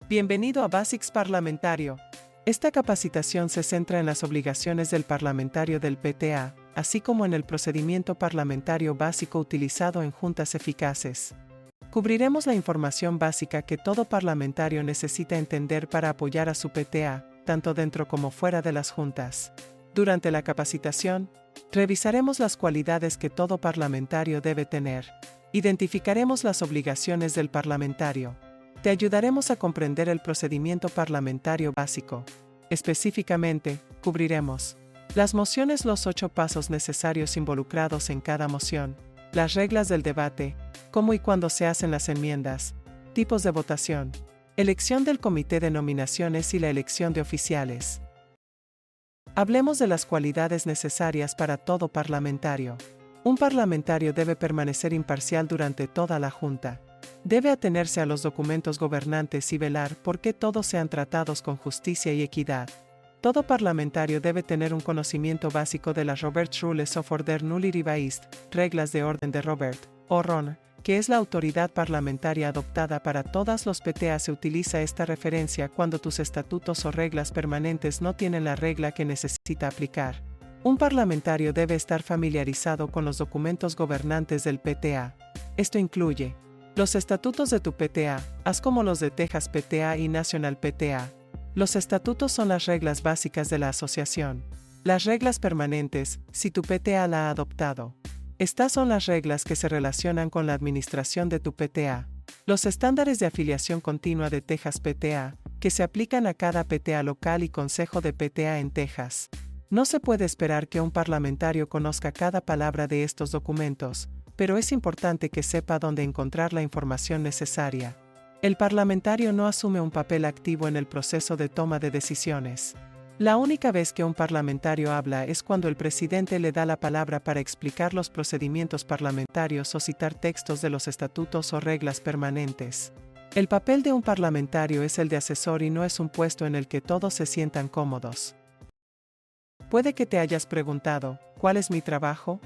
Bienvenido a Basics Parlamentario. Esta capacitación se centra en las obligaciones del parlamentario del PTA, así como en el procedimiento parlamentario básico utilizado en juntas eficaces. Cubriremos la información básica que todo parlamentario necesita entender para apoyar a su PTA, tanto dentro como fuera de las juntas. Durante la capacitación, revisaremos las cualidades que todo parlamentario debe tener. Identificaremos las obligaciones del parlamentario. Te ayudaremos a comprender el procedimiento parlamentario básico. Específicamente, cubriremos las mociones, los 8 pasos necesarios involucrados en cada moción, las reglas del debate, cómo y cuándo se hacen las enmiendas, tipos de votación, elección del comité de nominaciones y la elección de oficiales. Hablemos de las cualidades necesarias para todo parlamentario. Un parlamentario debe permanecer imparcial durante toda la junta. Debe atenerse a los documentos gobernantes y velar por que todos sean tratados con justicia y equidad. Todo parlamentario debe tener un conocimiento básico de las Robert's Rules of Order Nulli Revised, reglas de orden de Robert, o RON, que es la autoridad parlamentaria adoptada para todas los PTA. Se utiliza esta referencia cuando tus estatutos o reglas permanentes no tienen la regla que necesita aplicar. Un parlamentario debe estar familiarizado con los documentos gobernantes del PTA. Esto incluye los estatutos de tu PTA, así como los de Texas PTA y National PTA. Los estatutos son las reglas básicas de la asociación. Las reglas permanentes, si tu PTA la ha adoptado. Estas son las reglas que se relacionan con la administración de tu PTA. Los estándares de afiliación continua de Texas PTA, que se aplican a cada PTA local y consejo de PTA en Texas. No se puede esperar que un parlamentario conozca cada palabra de estos documentos, pero es importante que sepa dónde encontrar la información necesaria. El parlamentario no asume un papel activo en el proceso de toma de decisiones. La única vez que un parlamentario habla es cuando el presidente le da la palabra para explicar los procedimientos parlamentarios o citar textos de los estatutos o reglas permanentes. El papel de un parlamentario es el de asesor y no es un puesto en el que todos se sientan cómodos. Puede que te hayas preguntado, ¿cuál es mi trabajo?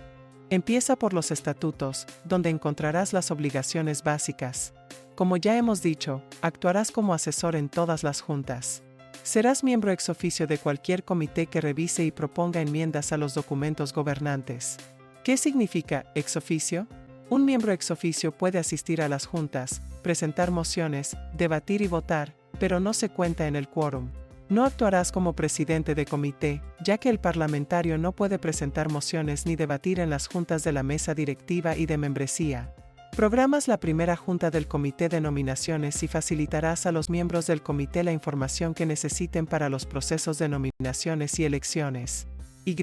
Empieza por los estatutos, donde encontrarás las obligaciones básicas. Como ya hemos dicho, actuarás como asesor en todas las juntas. Serás miembro ex oficio de cualquier comité que revise y proponga enmiendas a los documentos gobernantes. ¿Qué significa ex oficio? Un miembro ex oficio puede asistir a las juntas, presentar mociones, debatir y votar, pero no se cuenta en el quórum. No actuarás como presidente de comité, ya que el parlamentario no puede presentar mociones ni debatir en las juntas de la mesa directiva y de membresía. Programas la primera junta del comité de nominaciones y facilitarás a los miembros del comité la información que necesiten para los procesos de nominaciones y elecciones. Y.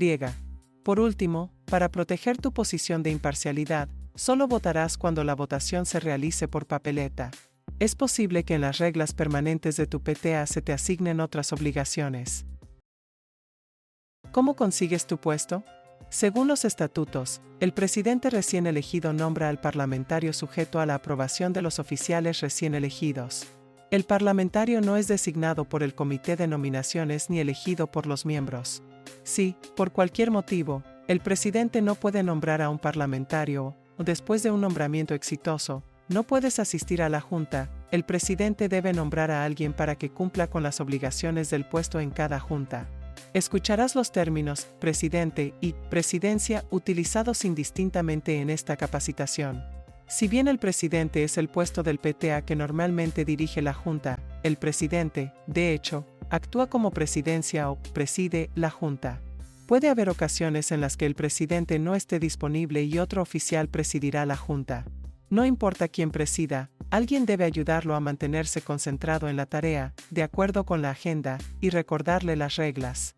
Por último, para proteger tu posición de imparcialidad, solo votarás cuando la votación se realice por papeleta. Es posible que en las reglas permanentes de tu PTA se te asignen otras obligaciones. ¿Cómo consigues tu puesto? Según los estatutos, el presidente recién elegido nombra al parlamentario sujeto a la aprobación de los oficiales recién elegidos. El parlamentario no es designado por el comité de nominaciones ni elegido por los miembros. Si, por cualquier motivo, el presidente no puede nombrar a un parlamentario o, después de un nombramiento exitoso, no puedes asistir a la junta, el presidente debe nombrar a alguien para que cumpla con las obligaciones del puesto en cada junta. Escucharás los términos presidente y presidencia utilizados indistintamente en esta capacitación. Si bien el presidente es el puesto del PTA que normalmente dirige la junta, el presidente, de hecho, actúa como presidencia o preside la junta. Puede haber ocasiones en las que el presidente no esté disponible y otro oficial presidirá la junta. No importa quién presida, alguien debe ayudarlo a mantenerse concentrado en la tarea, de acuerdo con la agenda, y recordarle las reglas.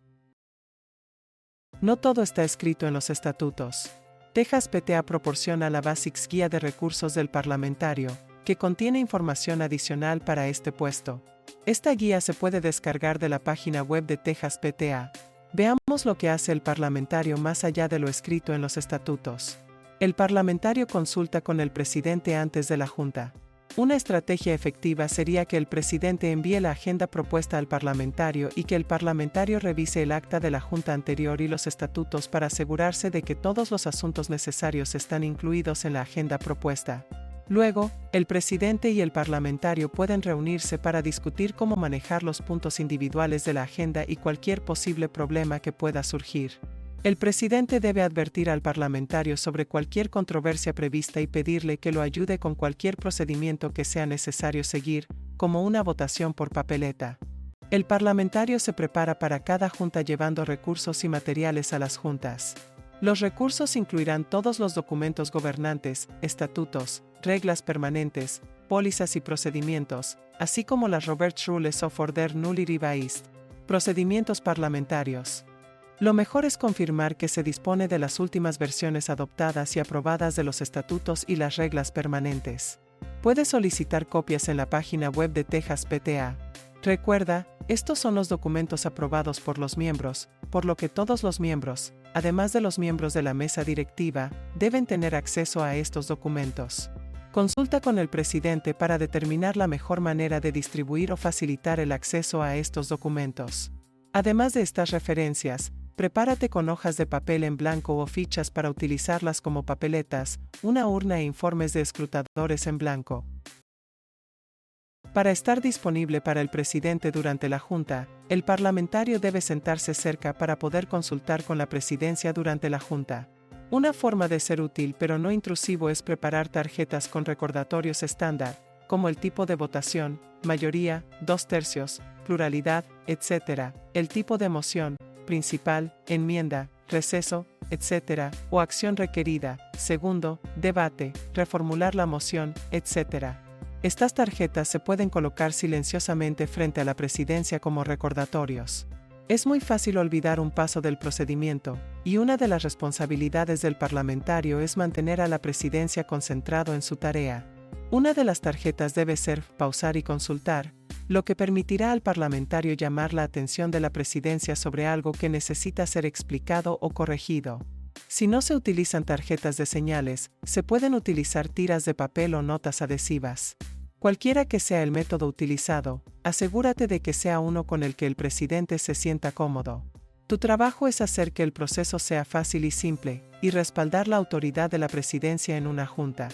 No todo está escrito en los estatutos. Texas PTA proporciona la Basics Guía de Recursos del Parlamentario, que contiene información adicional para este puesto. Esta guía se puede descargar de la página web de Texas PTA. Veamos lo que hace el parlamentario más allá de lo escrito en los estatutos. El parlamentario consulta con el presidente antes de la junta. Una estrategia efectiva sería que el presidente envíe la agenda propuesta al parlamentario y que el parlamentario revise el acta de la junta anterior y los estatutos para asegurarse de que todos los asuntos necesarios están incluidos en la agenda propuesta. Luego, el presidente y el parlamentario pueden reunirse para discutir cómo manejar los puntos individuales de la agenda y cualquier posible problema que pueda surgir. El presidente debe advertir al parlamentario sobre cualquier controversia prevista y pedirle que lo ayude con cualquier procedimiento que sea necesario seguir, como una votación por papeleta. El parlamentario se prepara para cada junta llevando recursos y materiales a las juntas. Los recursos incluirán todos los documentos gobernantes, estatutos, reglas permanentes, pólizas y procedimientos, así como las Roberts Rules of Order Nulli Revised, procedimientos parlamentarios. Lo mejor es confirmar que se dispone de las últimas versiones adoptadas y aprobadas de los estatutos y las reglas permanentes. Puedes solicitar copias en la página web de Texas PTA. Recuerda, estos son los documentos aprobados por los miembros, por lo que todos los miembros, además de los miembros de la mesa directiva, deben tener acceso a estos documentos. Consulta con el presidente para determinar la mejor manera de distribuir o facilitar el acceso a estos documentos. Además de estas referencias, prepárate con hojas de papel en blanco o fichas para utilizarlas como papeletas, una urna e informes de escrutadores en blanco. Para estar disponible para el presidente durante la junta, el parlamentario debe sentarse cerca para poder consultar con la presidencia durante la junta. Una forma de ser útil pero no intrusivo es preparar tarjetas con recordatorios estándar, como el tipo de votación, mayoría, 2/3, pluralidad, etc., el tipo de moción, principal, enmienda, receso, etc., o acción requerida, segundo, debate, reformular la moción, etc. Estas tarjetas se pueden colocar silenciosamente frente a la presidencia como recordatorios. Es muy fácil olvidar un paso del procedimiento, y una de las responsabilidades del parlamentario es mantener a la presidencia concentrado en su tarea. Una de las tarjetas debe ser pausar y consultar, lo que permitirá al parlamentario llamar la atención de la presidencia sobre algo que necesita ser explicado o corregido. Si no se utilizan tarjetas de señales, se pueden utilizar tiras de papel o notas adhesivas. Cualquiera que sea el método utilizado, asegúrate de que sea uno con el que el presidente se sienta cómodo. Tu trabajo es hacer que el proceso sea fácil y simple, y respaldar la autoridad de la presidencia en una junta.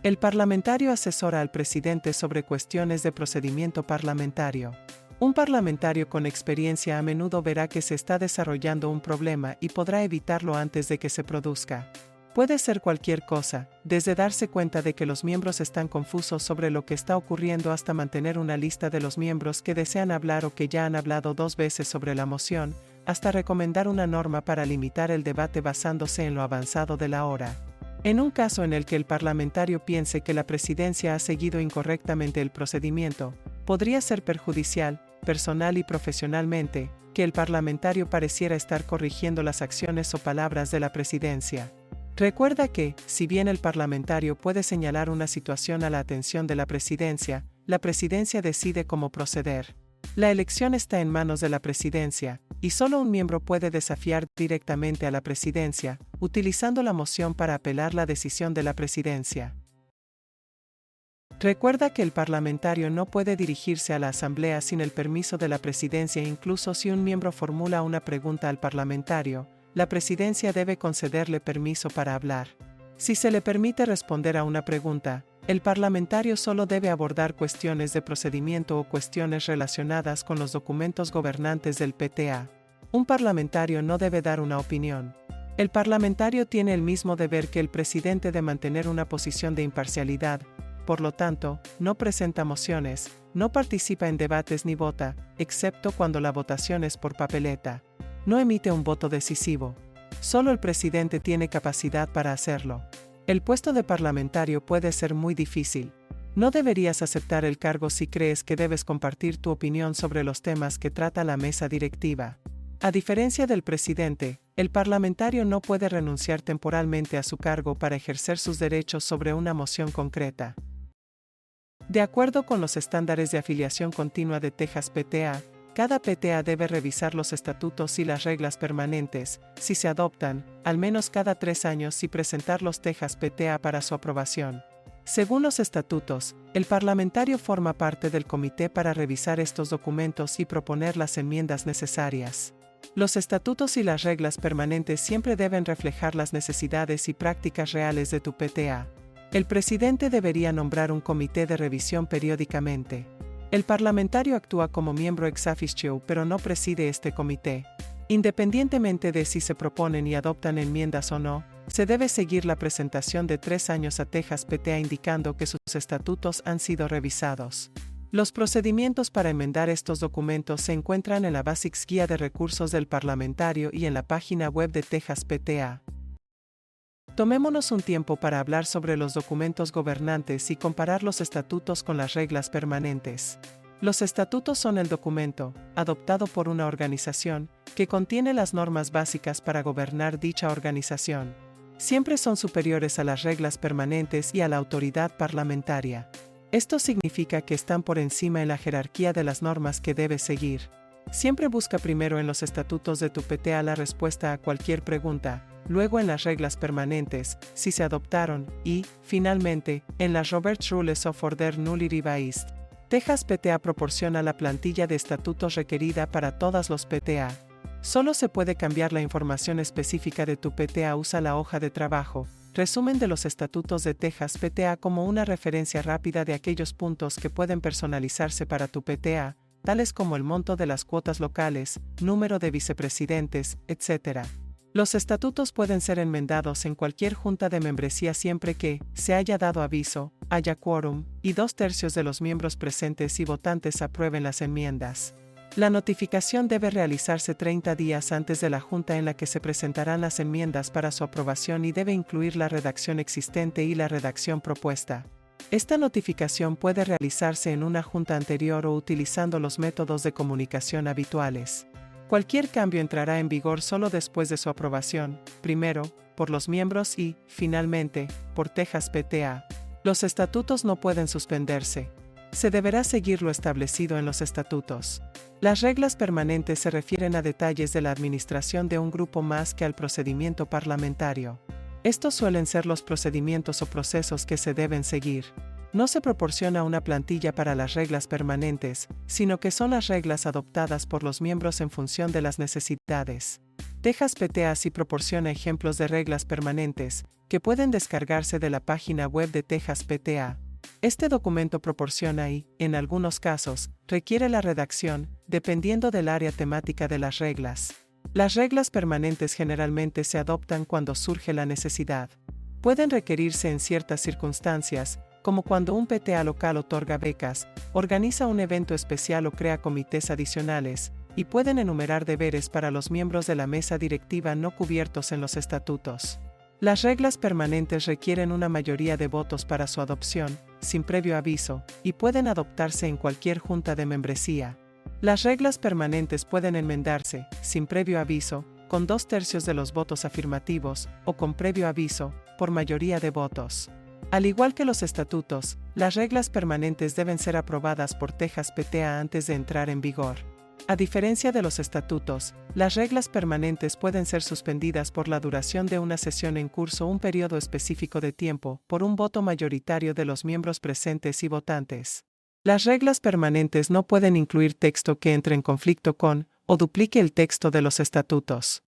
El parlamentario asesora al presidente sobre cuestiones de procedimiento parlamentario. Un parlamentario con experiencia a menudo verá que se está desarrollando un problema y podrá evitarlo antes de que se produzca. Puede ser cualquier cosa, desde darse cuenta de que los miembros están confusos sobre lo que está ocurriendo hasta mantener una lista de los miembros que desean hablar o que ya han hablado 2 veces sobre la moción, hasta recomendar una norma para limitar el debate basándose en lo avanzado de la hora. En un caso en el que el parlamentario piense que la presidencia ha seguido incorrectamente el procedimiento, podría ser perjudicial, personal y profesionalmente, que el parlamentario pareciera estar corrigiendo las acciones o palabras de la presidencia. Recuerda que, si bien el parlamentario puede señalar una situación a la atención de la presidencia decide cómo proceder. La elección está en manos de la presidencia, y solo un miembro puede desafiar directamente a la presidencia, utilizando la moción para apelar la decisión de la presidencia. Recuerda que el parlamentario no puede dirigirse a la asamblea sin el permiso de la presidencia. Incluso si un miembro formula una pregunta al parlamentario, la presidencia debe concederle permiso para hablar. Si se le permite responder a una pregunta, el parlamentario solo debe abordar cuestiones de procedimiento o cuestiones relacionadas con los documentos gobernantes del PTA. Un parlamentario no debe dar una opinión. El parlamentario tiene el mismo deber que el presidente de mantener una posición de imparcialidad. Por lo tanto, no presenta mociones, no participa en debates ni vota, excepto cuando la votación es por papeleta. No emite un voto decisivo. Solo el presidente tiene capacidad para hacerlo. El puesto de parlamentario puede ser muy difícil. No deberías aceptar el cargo si crees que debes compartir tu opinión sobre los temas que trata la mesa directiva. A diferencia del presidente, el parlamentario no puede renunciar temporalmente a su cargo para ejercer sus derechos sobre una moción concreta. De acuerdo con los estándares de afiliación continua de Texas PTA, cada PTA debe revisar los estatutos y las reglas permanentes, si se adoptan, al menos cada 3 años y presentar los Texas PTA para su aprobación. Según los estatutos, el parlamentario forma parte del comité para revisar estos documentos y proponer las enmiendas necesarias. Los estatutos y las reglas permanentes siempre deben reflejar las necesidades y prácticas reales de tu PTA. El presidente debería nombrar un comité de revisión periódicamente. El parlamentario actúa como miembro ex officio pero no preside este comité. Independientemente de si se proponen y adoptan enmiendas o no, se debe seguir la presentación de 3 años a Texas PTA indicando que sus estatutos han sido revisados. Los procedimientos para enmendar estos documentos se encuentran en la Basics Guía de Recursos del Parlamentario y en la página web de Texas PTA. Tomémonos un tiempo para hablar sobre los documentos gobernantes y comparar los estatutos con las reglas permanentes. Los estatutos son el documento, adoptado por una organización, que contiene las normas básicas para gobernar dicha organización. Siempre son superiores a las reglas permanentes y a la autoridad parlamentaria. Esto significa que están por encima en la jerarquía de las normas que debes seguir. Siempre busca primero en los estatutos de tu PTA la respuesta a cualquier pregunta, luego en las reglas permanentes, si se adoptaron, y, finalmente, en las Roberts Rules of Order Newly Revised. Texas PTA proporciona la plantilla de estatutos requerida para todas los PTA. Solo se puede cambiar la información específica de tu PTA. Usa la hoja de trabajo, resumen de los estatutos de Texas PTA como una referencia rápida de aquellos puntos que pueden personalizarse para tu PTA, tales como el monto de las cuotas locales, número de vicepresidentes, etc. Los estatutos pueden ser enmendados en cualquier junta de membresía siempre que se haya dado aviso, haya quórum, y 2/3 de los miembros presentes y votantes aprueben las enmiendas. La notificación debe realizarse 30 días antes de la junta en la que se presentarán las enmiendas para su aprobación y debe incluir la redacción existente y la redacción propuesta. Esta notificación puede realizarse en una junta anterior o utilizando los métodos de comunicación habituales. Cualquier cambio entrará en vigor solo después de su aprobación, primero, por los miembros y, finalmente, por Texas PTA. Los estatutos no pueden suspenderse. Se deberá seguir lo establecido en los estatutos. Las reglas permanentes se refieren a detalles de la administración de un grupo más que al procedimiento parlamentario. Estos suelen ser los procedimientos o procesos que se deben seguir. No se proporciona una plantilla para las reglas permanentes, sino que son las reglas adoptadas por los miembros en función de las necesidades. Texas PTA sí proporciona ejemplos de reglas permanentes, que pueden descargarse de la página web de Texas PTA. Este documento proporciona y, en algunos casos, requiere la redacción, dependiendo del área temática de las reglas. Las reglas permanentes generalmente se adoptan cuando surge la necesidad. Pueden requerirse en ciertas circunstancias, como cuando un PTA local otorga becas, organiza un evento especial o crea comités adicionales, y pueden enumerar deberes para los miembros de la mesa directiva no cubiertos en los estatutos. Las reglas permanentes requieren una mayoría de votos para su adopción, sin previo aviso, y pueden adoptarse en cualquier junta de membresía. Las reglas permanentes pueden enmendarse, sin previo aviso, con 2/3 de los votos afirmativos, o con previo aviso, por mayoría de votos. Al igual que los estatutos, las reglas permanentes deben ser aprobadas por Texas PTA antes de entrar en vigor. A diferencia de los estatutos, las reglas permanentes pueden ser suspendidas por la duración de una sesión en curso un periodo específico de tiempo, por un voto mayoritario de los miembros presentes y votantes. Las reglas permanentes no pueden incluir texto que entre en conflicto con, o duplique el texto de los estatutos.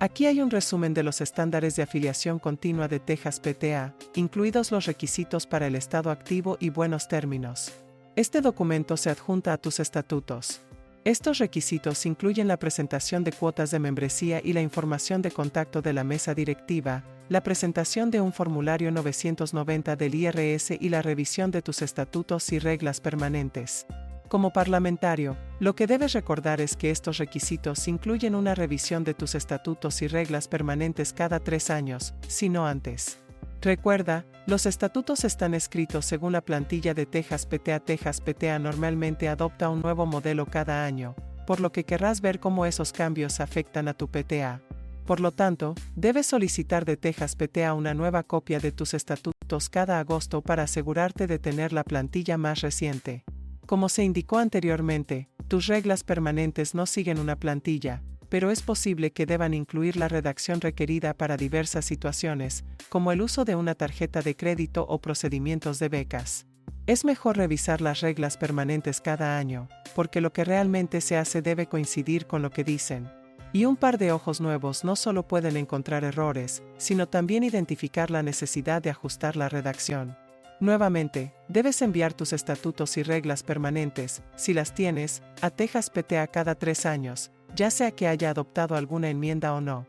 Aquí hay un resumen de los estándares de afiliación continua de Texas PTA, incluidos los requisitos para el estado activo y buenos términos. Este documento se adjunta a tus estatutos. Estos requisitos incluyen la presentación de cuotas de membresía y la información de contacto de la mesa directiva, la presentación de un formulario 990 del IRS y la revisión de tus estatutos y reglas permanentes. Como parlamentario, lo que debes recordar es que estos requisitos incluyen una revisión de tus estatutos y reglas permanentes cada 3 años, si no antes. Recuerda, los estatutos están escritos según la plantilla de Texas PTA. Texas PTA normalmente adopta un nuevo modelo cada año, por lo que querrás ver cómo esos cambios afectan a tu PTA. Por lo tanto, debes solicitar de Texas PTA una nueva copia de tus estatutos cada agosto para asegurarte de tener la plantilla más reciente. Como se indicó anteriormente, tus reglas permanentes no siguen una plantilla, pero es posible que deban incluir la redacción requerida para diversas situaciones, como el uso de una tarjeta de crédito o procedimientos de becas. Es mejor revisar las reglas permanentes cada año, porque lo que realmente se hace debe coincidir con lo que dicen. Y un par de ojos nuevos no solo pueden encontrar errores, sino también identificar la necesidad de ajustar la redacción. Nuevamente, debes enviar tus estatutos y reglas permanentes, si las tienes, a Texas PTA cada 3 años, ya sea que haya adoptado alguna enmienda o no.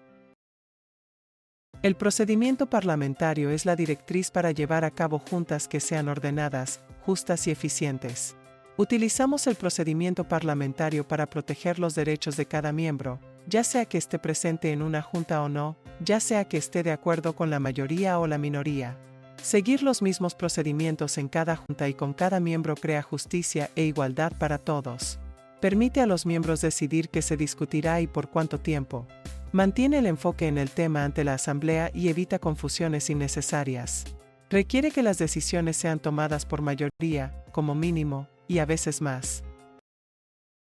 El procedimiento parlamentario es la directriz para llevar a cabo juntas que sean ordenadas, justas y eficientes. Utilizamos el procedimiento parlamentario para proteger los derechos de cada miembro, ya sea que esté presente en una junta o no, ya sea que esté de acuerdo con la mayoría o la minoría. Seguir los mismos procedimientos en cada junta y con cada miembro crea justicia e igualdad para todos. Permite a los miembros decidir qué se discutirá y por cuánto tiempo. Mantiene el enfoque en el tema ante la asamblea y evita confusiones innecesarias. Requiere que las decisiones sean tomadas por mayoría, como mínimo, y a veces más.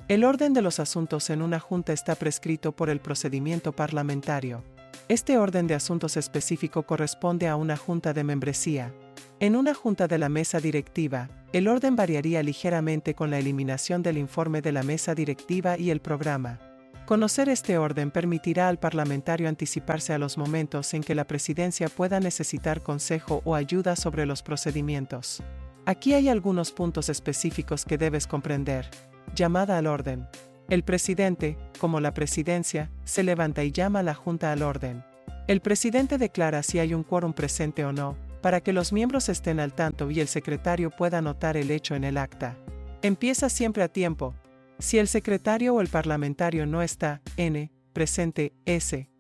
El orden de los asuntos en una junta está prescrito por el procedimiento parlamentario. Este orden de asuntos específico corresponde a una junta de membresía. En una junta de la mesa directiva, el orden variaría ligeramente con la eliminación del informe de la mesa directiva y el programa. Conocer este orden permitirá al parlamentario anticiparse a los momentos en que la presidencia pueda necesitar consejo o ayuda sobre los procedimientos. Aquí hay algunos puntos específicos que debes comprender. Llamada al orden. El presidente, como la presidencia, se levanta y llama a la junta al orden. El presidente declara si hay un quórum presente o no, para que los miembros estén al tanto y el secretario pueda anotar el hecho en el acta. Empieza siempre a tiempo. Si el secretario o el parlamentario no está, presente,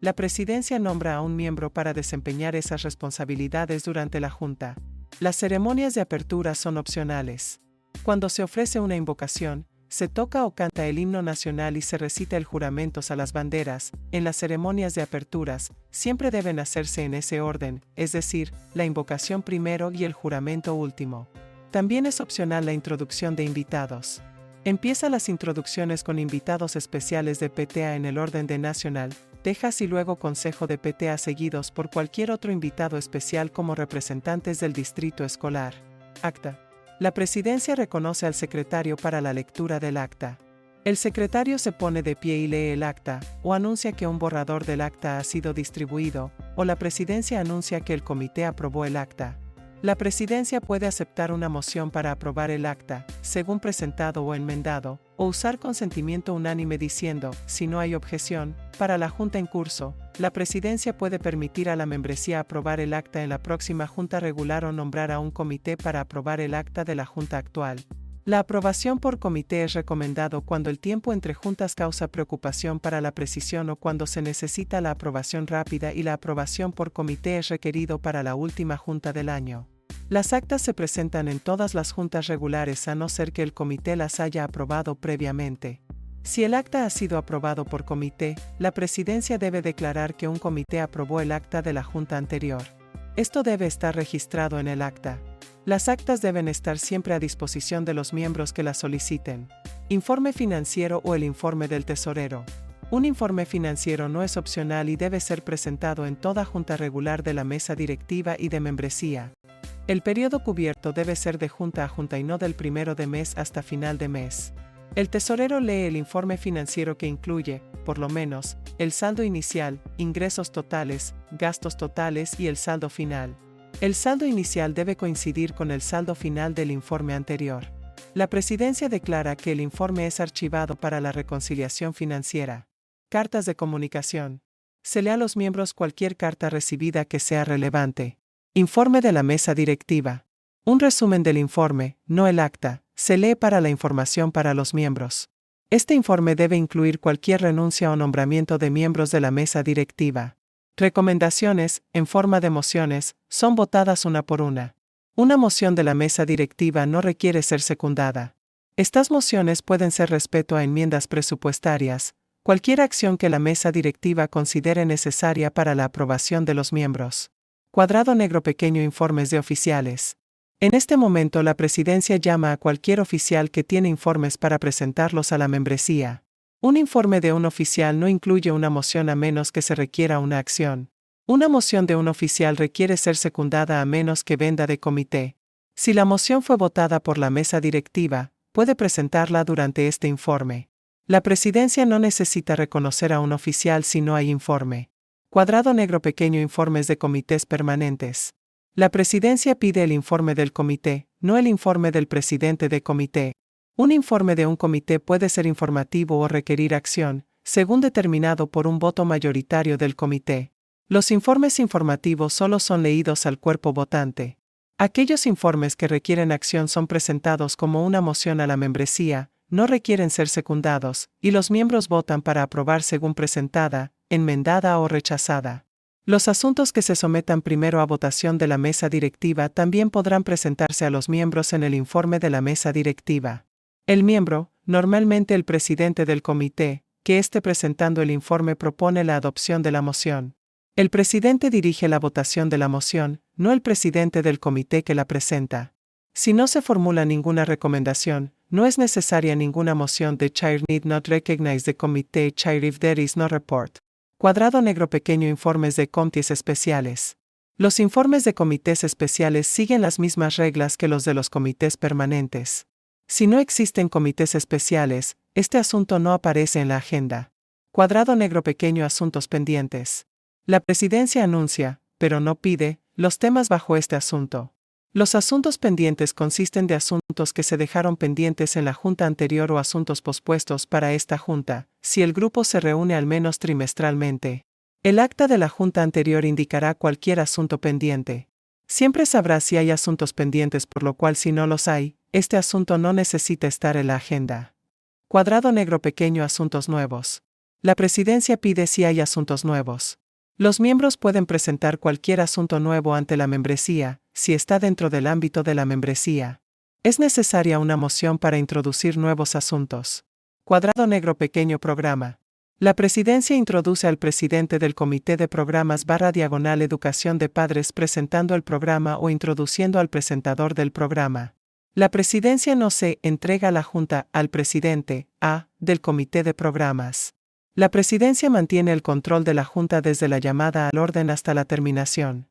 la presidencia nombra a un miembro para desempeñar esas responsabilidades durante la junta. Las ceremonias de apertura son opcionales. Cuando se ofrece una invocación, se toca o canta el himno nacional y se recita el juramentos a las banderas. En las ceremonias de aperturas, siempre deben hacerse en ese orden, es decir, la invocación primero y el juramento último. También es opcional la introducción de invitados. Empieza las introducciones con invitados especiales de PTA en el orden de Nacional, Texas y luego Consejo de PTA seguidos por cualquier otro invitado especial como representantes del distrito escolar. Acta. La presidencia reconoce al secretario para la lectura del acta. El secretario se pone de pie y lee el acta, o anuncia que un borrador del acta ha sido distribuido, o la presidencia anuncia que el comité aprobó el acta. La presidencia puede aceptar una moción para aprobar el acta, según presentado o enmendado, o usar consentimiento unánime diciendo, si no hay objeción, para la junta en curso, la presidencia puede permitir a la membresía aprobar el acta en la próxima junta regular o nombrar a un comité para aprobar el acta de la junta actual. La aprobación por comité es recomendado cuando el tiempo entre juntas causa preocupación para la precisión o cuando se necesita la aprobación rápida y la aprobación por comité es requerido para la última junta del año. Las actas se presentan en todas las juntas regulares a no ser que el comité las haya aprobado previamente. Si el acta ha sido aprobado por comité, la presidencia debe declarar que un comité aprobó el acta de la junta anterior. Esto debe estar registrado en el acta. Las actas deben estar siempre a disposición de los miembros que las soliciten. Informe financiero o el informe del tesorero. Un informe financiero no es opcional y debe ser presentado en toda junta regular de la mesa directiva y de membresía. El periodo cubierto debe ser de junta a junta y no del primero de mes hasta final de mes. El tesorero lee el informe financiero que incluye, por lo menos, el saldo inicial, ingresos totales, gastos totales y el saldo final. El saldo inicial debe coincidir con el saldo final del informe anterior. La presidencia declara que el informe es archivado para la reconciliación financiera. Cartas de comunicación. Se lee a los miembros cualquier carta recibida que sea relevante. Informe de la mesa directiva. Un resumen del informe, no el acta, se lee para la información para los miembros. Este informe debe incluir cualquier renuncia o nombramiento de miembros de la mesa directiva. Recomendaciones, en forma de mociones, son votadas una por una. Una moción de la mesa directiva no requiere ser secundada. Estas mociones pueden ser respecto a enmiendas presupuestarias, cualquier acción que la mesa directiva considere necesaria para la aprobación de los miembros. Cuadrado negro pequeño informes de oficiales. En este momento la presidencia llama a cualquier oficial que tiene informes para presentarlos a la membresía. Un informe de un oficial no incluye una moción a menos que se requiera una acción. Una moción de un oficial requiere ser secundada a menos que venda de comité. Si la moción fue votada por la mesa directiva, puede presentarla durante este informe. La presidencia no necesita reconocer a un oficial si no hay informe. Cuadrado negro pequeño informes de comités permanentes. La presidencia pide el informe del comité, no el informe del presidente de comité. Un informe de un comité puede ser informativo o requerir acción, según determinado por un voto mayoritario del comité. Los informes informativos solo son leídos al cuerpo votante. Aquellos informes que requieren acción son presentados como una moción a la membresía, no requieren ser secundados, y los miembros votan para aprobar según presentada, enmendada o rechazada. Los asuntos que se sometan primero a votación de la mesa directiva también podrán presentarse a los miembros en el informe de la mesa directiva. El miembro, normalmente el presidente del comité, que esté presentando el informe propone la adopción de la moción. El presidente dirige la votación de la moción, no el presidente del comité que la presenta. Si no se formula ninguna recomendación, no es necesaria ninguna moción. The chair need not recognize the committee chair if there is no report. Cuadrado negro pequeño informes de comités especiales. Los informes de comités especiales siguen las mismas reglas que los de los comités permanentes. Si no existen comités especiales, este asunto no aparece en la agenda. Cuadrado negro pequeño asuntos pendientes. La presidencia anuncia, pero no pide, los temas bajo este asunto. Los asuntos pendientes consisten de asuntos que se dejaron pendientes en la junta anterior o asuntos pospuestos para esta junta, si el grupo se reúne al menos trimestralmente. El acta de la junta anterior indicará cualquier asunto pendiente. Siempre sabrá si hay asuntos pendientes, por lo cual si no los hay, este asunto no necesita estar en la agenda. Cuadrado negro pequeño asuntos nuevos. La presidencia pide si hay asuntos nuevos. Los miembros pueden presentar cualquier asunto nuevo ante la membresía, si está dentro del ámbito de la membresía. Es necesaria una moción para introducir nuevos asuntos. Cuadrado negro pequeño programa. La presidencia introduce al presidente del comité de programas /diagonal educación de padres presentando el programa o introduciendo al presentador del programa. La presidencia no se entrega a la junta al presidente del comité de programas. La presidencia mantiene el control de la junta desde la llamada al orden hasta la terminación.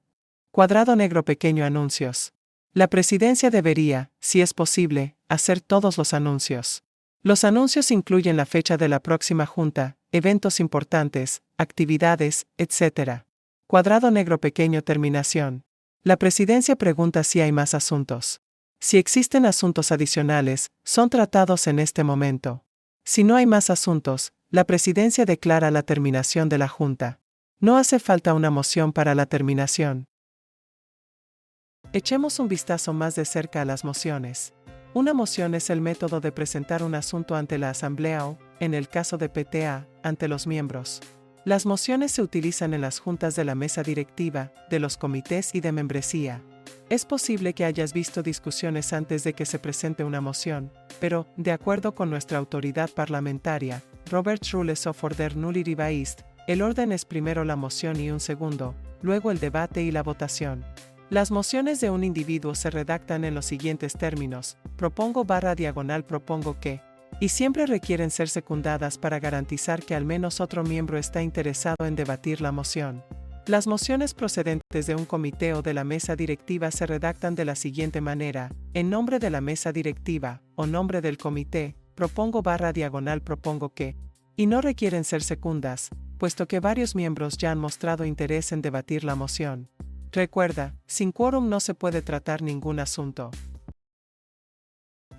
Cuadrado negro pequeño anuncios. La presidencia debería, si es posible, hacer todos los anuncios. Los anuncios incluyen la fecha de la próxima junta, eventos importantes, actividades, etc. Cuadrado negro pequeño terminación. La presidencia pregunta si hay más asuntos. Si existen asuntos adicionales, son tratados en este momento. Si no hay más asuntos, la presidencia declara la terminación de la junta. No hace falta una moción para la terminación. Echemos un vistazo más de cerca a las mociones. Una moción es el método de presentar un asunto ante la asamblea o, en el caso de PTA, ante los miembros. Las mociones se utilizan en las juntas de la mesa directiva, de los comités y de membresía. Es posible que hayas visto discusiones antes de que se presente una moción, pero, de acuerdo con nuestra autoridad parlamentaria, Robert's Rules of Order Nulli Revised, el orden es primero la moción y un segundo, luego el debate y la votación. Las mociones de un individuo se redactan en los siguientes términos: propongo /diagonal propongo que, y siempre requieren ser secundadas para garantizar que al menos otro miembro está interesado en debatir la moción. Las mociones procedentes de un comité o de la mesa directiva se redactan de la siguiente manera: en nombre de la mesa directiva, o nombre del comité, propongo /diagonal propongo que, y no requieren ser secundas, puesto que varios miembros ya han mostrado interés en debatir la moción. Recuerda, sin quórum no se puede tratar ningún asunto.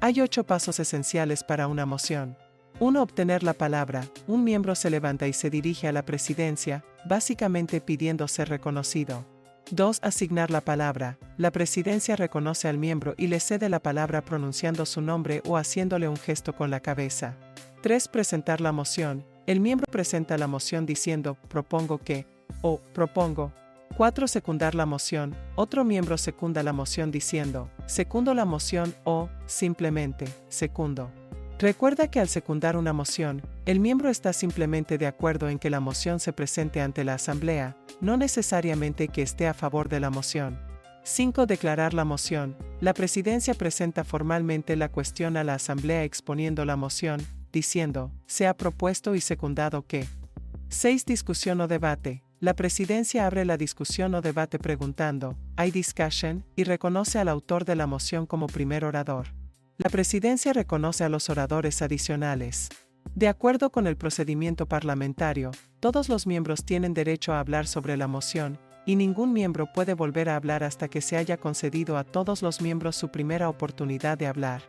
Hay 8 pasos esenciales para una moción. 1. Obtener la palabra. Un miembro se levanta y se dirige a la presidencia, básicamente pidiendo ser reconocido. 2. Asignar la palabra. La presidencia reconoce al miembro y le cede la palabra pronunciando su nombre o haciéndole un gesto con la cabeza. 3. Presentar la moción. El miembro presenta la moción diciendo, propongo que, o propongo. 4. Secundar la moción. Otro miembro secunda la moción diciendo, secundo la moción o, simplemente, secundo. Recuerda que al secundar una moción, el miembro está simplemente de acuerdo en que la moción se presente ante la asamblea, no necesariamente que esté a favor de la moción. 5. Declarar la moción. La presidencia presenta formalmente la cuestión a la asamblea exponiendo la moción, diciendo, se ha propuesto y secundado que. 6. Discusión o debate. La presidencia abre la discusión o debate preguntando, ¿hay discussion?, y reconoce al autor de la moción como primer orador. La presidencia reconoce a los oradores adicionales. De acuerdo con el procedimiento parlamentario, todos los miembros tienen derecho a hablar sobre la moción, y ningún miembro puede volver a hablar hasta que se haya concedido a todos los miembros su primera oportunidad de hablar.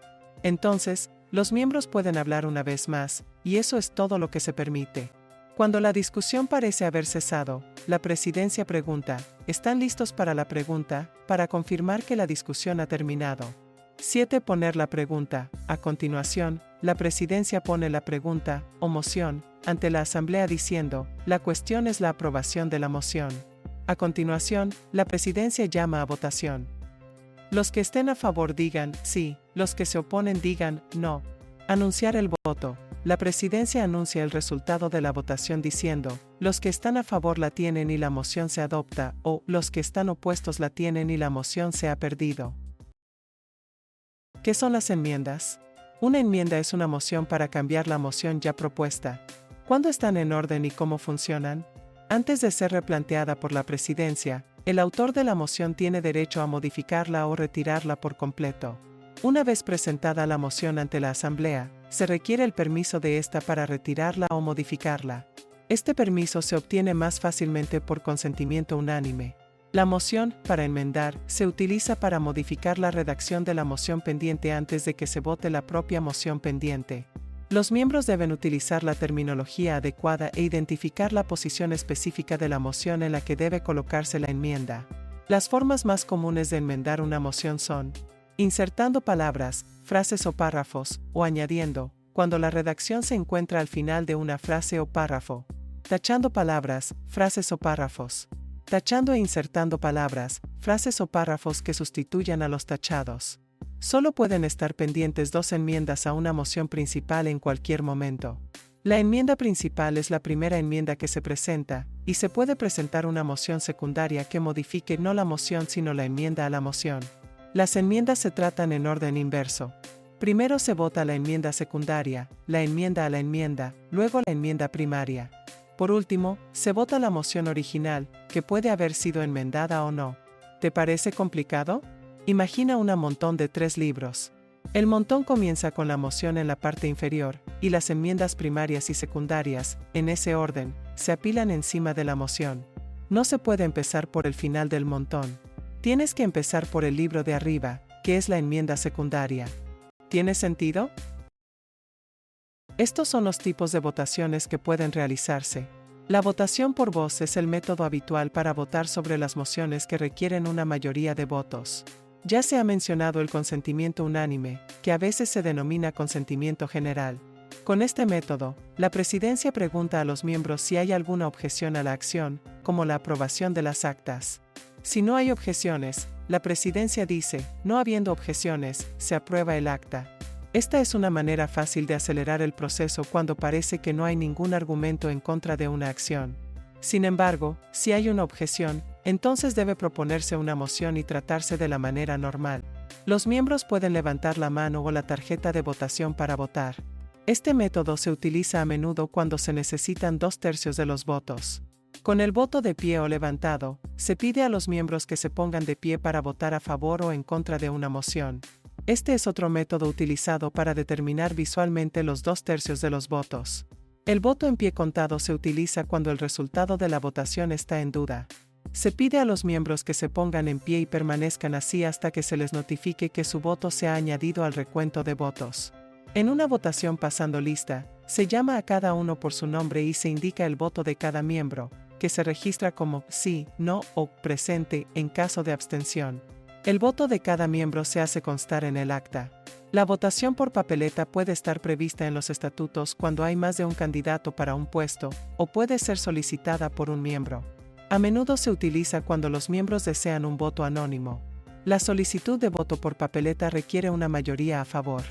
Entonces, los miembros pueden hablar una vez más, y eso es todo lo que se permite. Cuando la discusión parece haber cesado, la presidencia pregunta, ¿están listos para la pregunta, para confirmar que la discusión ha terminado? 7. Poner la pregunta. A continuación, la presidencia pone la pregunta, o moción, ante la asamblea diciendo, la cuestión es la aprobación de la moción. A continuación, la presidencia llama a votación. Los que estén a favor digan, sí, los que se oponen digan, no. Anunciar el voto. La presidencia anuncia el resultado de la votación diciendo, los que están a favor la tienen y la moción se adopta, o los que están opuestos la tienen y la moción se ha perdido. ¿Qué son las enmiendas? Una enmienda es una moción para cambiar la moción ya propuesta. ¿Cuándo están en orden y cómo funcionan? Antes de ser replanteada por la presidencia, el autor de la moción tiene derecho a modificarla o retirarla por completo. Una vez presentada la moción ante la asamblea, se requiere el permiso de ésta para retirarla o modificarla. Este permiso se obtiene más fácilmente por consentimiento unánime. La moción, para enmendar, se utiliza para modificar la redacción de la moción pendiente antes de que se vote la propia moción pendiente. Los miembros deben utilizar la terminología adecuada e identificar la posición específica de la moción en la que debe colocarse la enmienda. Las formas más comunes de enmendar una moción son: insertando palabras, frases o párrafos, o añadiendo, cuando la redacción se encuentra al final de una frase o párrafo; tachando palabras, frases o párrafos; tachando e insertando palabras, frases o párrafos que sustituyan a los tachados. Solo pueden estar pendientes dos enmiendas a una moción principal en cualquier momento. La enmienda principal es la primera enmienda que se presenta, y se puede presentar una moción secundaria que modifique no la moción sino la enmienda a la moción. Las enmiendas se tratan en orden inverso. Primero se vota la enmienda secundaria, la enmienda a la enmienda, luego la enmienda primaria. Por último, se vota la moción original, que puede haber sido enmendada o no. ¿Te parece complicado? Imagina un montón de 3 libros. El montón comienza con la moción en la parte inferior, y las enmiendas primarias y secundarias, en ese orden, se apilan encima de la moción. No se puede empezar por el final del montón. Tienes que empezar por el libro de arriba, que es la enmienda secundaria. ¿Tiene sentido? Estos son los tipos de votaciones que pueden realizarse. La votación por voz es el método habitual para votar sobre las mociones que requieren una mayoría de votos. Ya se ha mencionado el consentimiento unánime, que a veces se denomina consentimiento general. Con este método, la presidencia pregunta a los miembros si hay alguna objeción a la acción, como la aprobación de las actas. Si no hay objeciones, la presidencia dice, no habiendo objeciones, se aprueba el acta. Esta es una manera fácil de acelerar el proceso cuando parece que no hay ningún argumento en contra de una acción. Sin embargo, si hay una objeción, entonces debe proponerse una moción y tratarse de la manera normal. Los miembros pueden levantar la mano o la tarjeta de votación para votar. Este método se utiliza a menudo cuando se necesitan 2/3 de los votos. Con el voto de pie o levantado, se pide a los miembros que se pongan de pie para votar a favor o en contra de una moción. Este es otro método utilizado para determinar visualmente los 2/3 de los votos. El voto en pie contado se utiliza cuando el resultado de la votación está en duda. Se pide a los miembros que se pongan en pie y permanezcan así hasta que se les notifique que su voto se ha añadido al recuento de votos. En una votación pasando lista, se llama a cada uno por su nombre y se indica el voto de cada miembro, que se registra como sí, no o presente en caso de abstención. El voto de cada miembro se hace constar en el acta. La votación por papeleta puede estar prevista en los estatutos cuando hay más de un candidato para un puesto, o puede ser solicitada por un miembro. A menudo se utiliza cuando los miembros desean un voto anónimo. La solicitud de voto por papeleta requiere una mayoría a favor.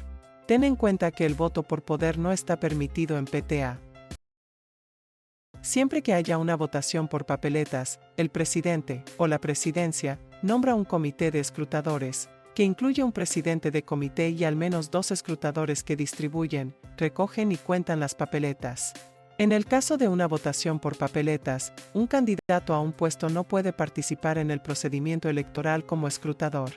Ten en cuenta que el voto por poder no está permitido en PTA. Siempre que haya una votación por papeletas, el presidente, o la presidencia, nombra un comité de escrutadores, que incluye un presidente de comité y al menos 2 escrutadores que distribuyen, recogen y cuentan las papeletas. En el caso de una votación por papeletas, un candidato a un puesto no puede participar en el procedimiento electoral como escrutador.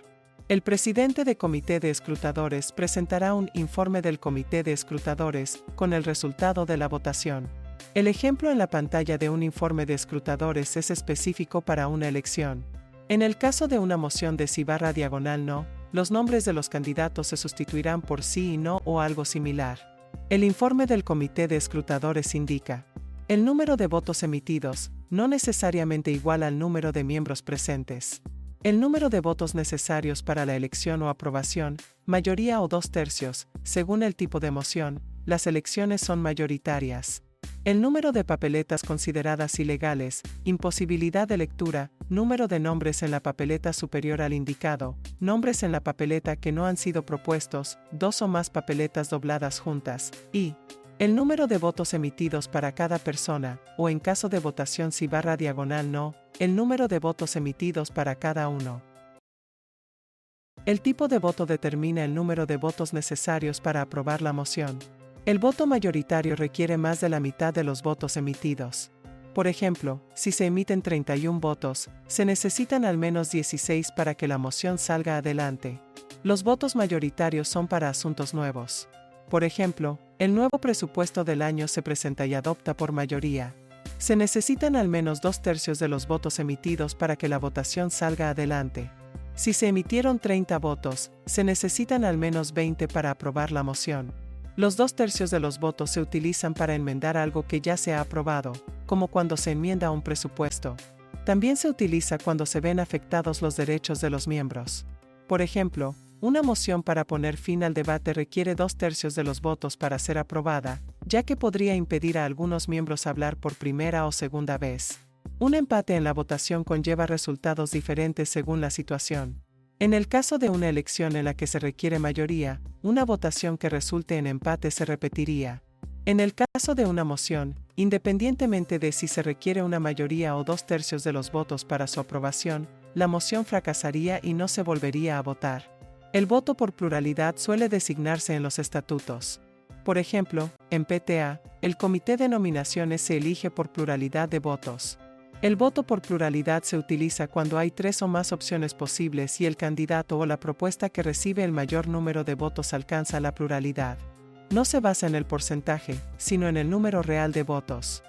El presidente de comité de escrutadores presentará un informe del comité de escrutadores con el resultado de la votación. El ejemplo en la pantalla de un informe de escrutadores es específico para una elección. En el caso de una moción de sí/no, los nombres de los candidatos se sustituirán por sí y no o algo similar. El informe del comité de escrutadores indica: el número de votos emitidos, no necesariamente igual al número de miembros presentes. El número de votos necesarios para la elección o aprobación, mayoría o 2/3, según el tipo de moción, las elecciones son mayoritarias. El número de papeletas consideradas ilegales, imposibilidad de lectura, número de nombres en la papeleta superior al indicado, nombres en la papeleta que no han sido propuestos, 2 o más papeletas dobladas juntas, y el número de votos emitidos para cada persona, o en caso de votación sí/no, el número de votos emitidos para cada uno. El tipo de voto determina el número de votos necesarios para aprobar la moción. El voto mayoritario requiere más de la mitad de los votos emitidos. Por ejemplo, si se emiten 31 votos, se necesitan al menos 16 para que la moción salga adelante. Los votos mayoritarios son para asuntos nuevos. Por ejemplo, el nuevo presupuesto del año se presenta y adopta por mayoría. Se necesitan al menos 2/3 de los votos emitidos para que la votación salga adelante. Si se emitieron 30 votos, se necesitan al menos 20 para aprobar la moción. Los 2/3 de los votos se utilizan para enmendar algo que ya se ha aprobado, como cuando se enmienda un presupuesto. También se utiliza cuando se ven afectados los derechos de los miembros. Por ejemplo, una moción para poner fin al debate requiere 2/3 de los votos para ser aprobada, ya que podría impedir a algunos miembros hablar por primera o segunda vez. Un empate en la votación conlleva resultados diferentes según la situación. En el caso de una elección en la que se requiere mayoría, una votación que resulte en empate se repetiría. En el caso de una moción, independientemente de si se requiere una mayoría o 2/3 de los votos para su aprobación, la moción fracasaría y no se volvería a votar. El voto por pluralidad suele designarse en los estatutos. Por ejemplo, en PTA, el comité de nominaciones se elige por pluralidad de votos. El voto por pluralidad se utiliza cuando hay 3 o más opciones posibles y el candidato o la propuesta que recibe el mayor número de votos alcanza la pluralidad. No se basa en el porcentaje, sino en el número real de votos.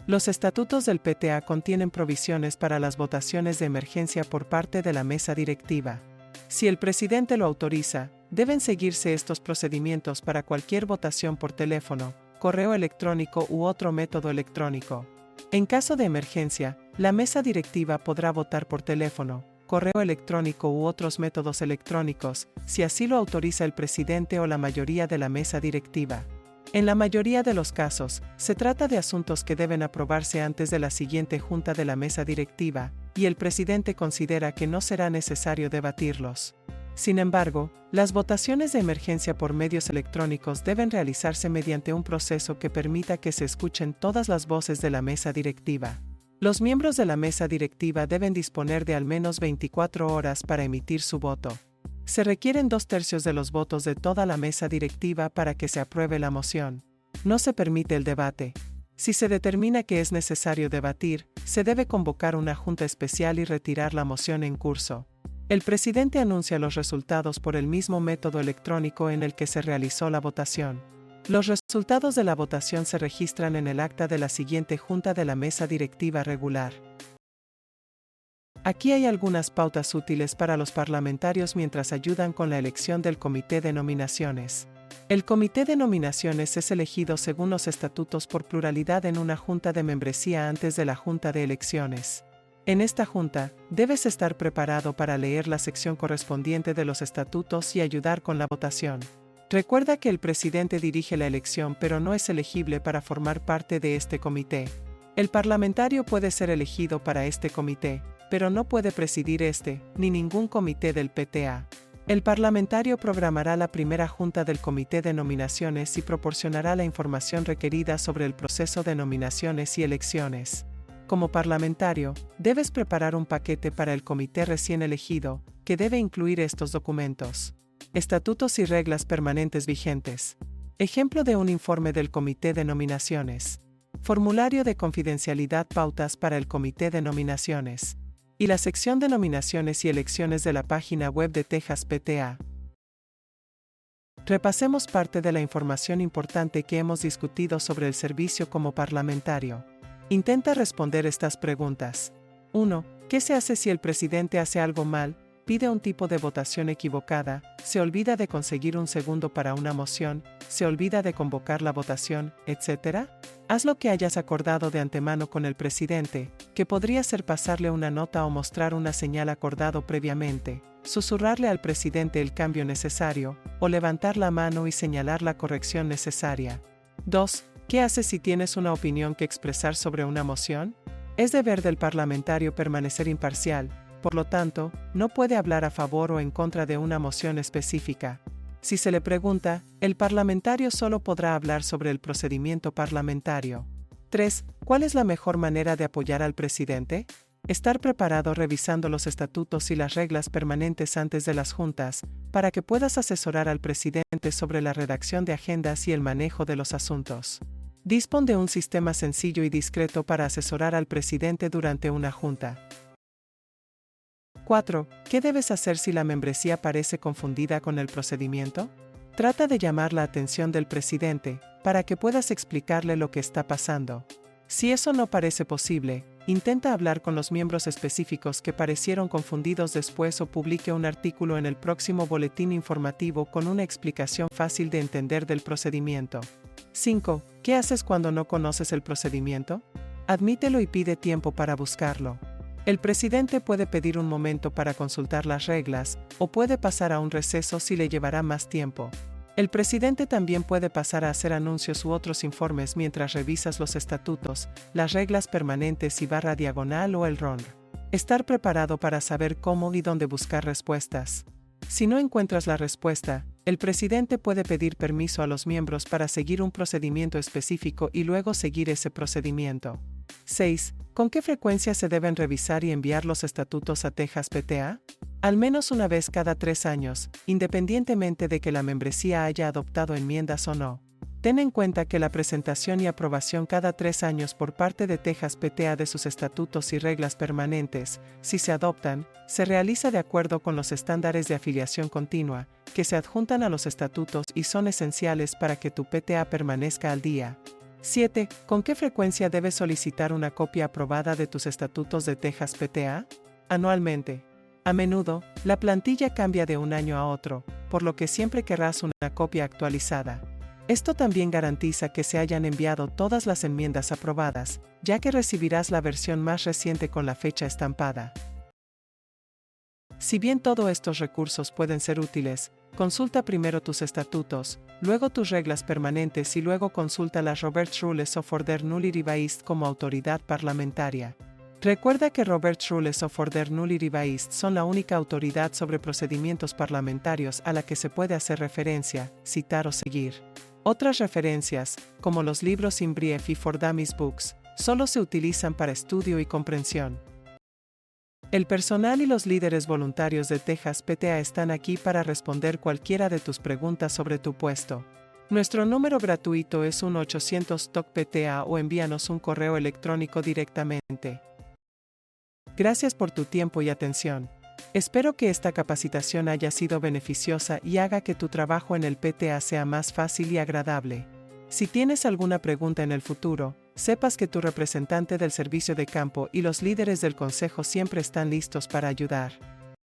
Los estatutos del PTA contienen provisiones para las votaciones de emergencia por parte de la mesa directiva. Si el presidente lo autoriza, deben seguirse estos procedimientos para cualquier votación por teléfono, correo electrónico u otro método electrónico. En caso de emergencia, la mesa directiva podrá votar por teléfono, correo electrónico u otros métodos electrónicos, si así lo autoriza el presidente o la mayoría de la mesa directiva. En la mayoría de los casos, se trata de asuntos que deben aprobarse antes de la siguiente junta de la mesa directiva, y el presidente considera que no será necesario debatirlos. Sin embargo, las votaciones de emergencia por medios electrónicos deben realizarse mediante un proceso que permita que se escuchen todas las voces de la mesa directiva. Los miembros de la mesa directiva deben disponer de al menos 24 horas para emitir su voto. Se requieren 2/3 de los votos de toda la mesa directiva para que se apruebe la moción. No se permite el debate. Si se determina que es necesario debatir, se debe convocar una junta especial y retirar la moción en curso. El presidente anuncia los resultados por el mismo método electrónico en el que se realizó la votación. Los resultados de la votación se registran en el acta de la siguiente junta de la mesa directiva regular. Aquí hay algunas pautas útiles para los parlamentarios mientras ayudan con la elección del comité de nominaciones. El comité de nominaciones es elegido según los estatutos por pluralidad en una junta de membresía antes de la junta de elecciones. En esta junta, debes estar preparado para leer la sección correspondiente de los estatutos y ayudar con la votación. Recuerda que el presidente dirige la elección pero no es elegible para formar parte de este comité. El parlamentario puede ser elegido para este comité, pero no puede presidir este, ni ningún comité del PTA. El parlamentario programará la primera junta del comité de nominaciones y proporcionará la información requerida sobre el proceso de nominaciones y elecciones. Como parlamentario, debes preparar un paquete para el comité recién elegido, que debe incluir estos documentos. Estatutos y reglas permanentes vigentes. Ejemplo de un informe del comité de nominaciones. Formulario de confidencialidad. Pautas para el comité de nominaciones. y la sección de nominaciones y elecciones de la página web de Texas PTA. Repasemos parte de la información importante que hemos discutido sobre el servicio como parlamentario. Intenta responder estas preguntas. 1. ¿Qué se hace si el presidente hace algo mal, pide un tipo de votación equivocada, se olvida de conseguir un segundo para una moción, se olvida de convocar la votación, etc.? Haz lo que hayas acordado de antemano con el presidente, que podría ser pasarle una nota o mostrar una señal acordado previamente, susurrarle al presidente el cambio necesario, o levantar la mano y señalar la corrección necesaria. 2. ¿Qué haces si tienes una opinión que expresar sobre una moción? Es deber del parlamentario permanecer imparcial, por lo tanto, no puede hablar a favor o en contra de una moción específica. Si se le pregunta, el parlamentario solo podrá hablar sobre el procedimiento parlamentario. 3. ¿Cuál es la mejor manera de apoyar al presidente? Estar preparado revisando los estatutos y las reglas permanentes antes de las juntas, para que puedas asesorar al presidente sobre la redacción de agendas y el manejo de los asuntos. Dispón de un sistema sencillo y discreto para asesorar al presidente durante una junta. 4. ¿Qué debes hacer si la membresía parece confundida con el procedimiento? Trata de llamar la atención del presidente, para que puedas explicarle lo que está pasando. Si eso no parece posible, intenta hablar con los miembros específicos que parecieron confundidos después o publique un artículo en el próximo boletín informativo con una explicación fácil de entender del procedimiento. 5. ¿Qué haces cuando no conoces el procedimiento? Admítelo y pide tiempo para buscarlo. El presidente puede pedir un momento para consultar las reglas, o puede pasar a un receso si le llevará más tiempo. El presidente también puede pasar a hacer anuncios u otros informes mientras revisas los estatutos, las reglas permanentes y /diagonal o el RON. Estar preparado para saber cómo y dónde buscar respuestas. Si no encuentras la respuesta, el presidente puede pedir permiso a los miembros para seguir un procedimiento específico y luego seguir ese procedimiento. 6. ¿Con qué frecuencia se deben revisar y enviar los estatutos a Texas PTA? Al menos una vez cada 3 años, independientemente de que la membresía haya adoptado enmiendas o no. Ten en cuenta que la presentación y aprobación cada 3 años por parte de Texas PTA de sus estatutos y reglas permanentes, si se adoptan, se realiza de acuerdo con los estándares de afiliación continua, que se adjuntan a los estatutos y son esenciales para que tu PTA permanezca al día. 7. ¿Con qué frecuencia debes solicitar una copia aprobada de tus estatutos de Texas PTA? Anualmente. A menudo, la plantilla cambia de un año a otro, por lo que siempre querrás una copia actualizada. Esto también garantiza que se hayan enviado todas las enmiendas aprobadas, ya que recibirás la versión más reciente con la fecha estampada. Si bien todos estos recursos pueden ser útiles, consulta primero tus estatutos, luego tus reglas permanentes y luego consulta las Robert's Rules of Order Newly Revised como autoridad parlamentaria. Recuerda que Robert's Rules of Order Newly Revised son la única autoridad sobre procedimientos parlamentarios a la que se puede hacer referencia, citar o seguir. Otras referencias, como los libros In Brief y For Dummies Books, solo se utilizan para estudio y comprensión. El personal y los líderes voluntarios de Texas PTA están aquí para responder cualquiera de tus preguntas sobre tu puesto. Nuestro número gratuito es 1-800-TOC-PTA o envíanos un correo electrónico directamente. Gracias por tu tiempo y atención. Espero que esta capacitación haya sido beneficiosa y haga que tu trabajo en el PTA sea más fácil y agradable. Si tienes alguna pregunta en el futuro, sepas que tu representante del servicio de campo y los líderes del consejo siempre están listos para ayudar.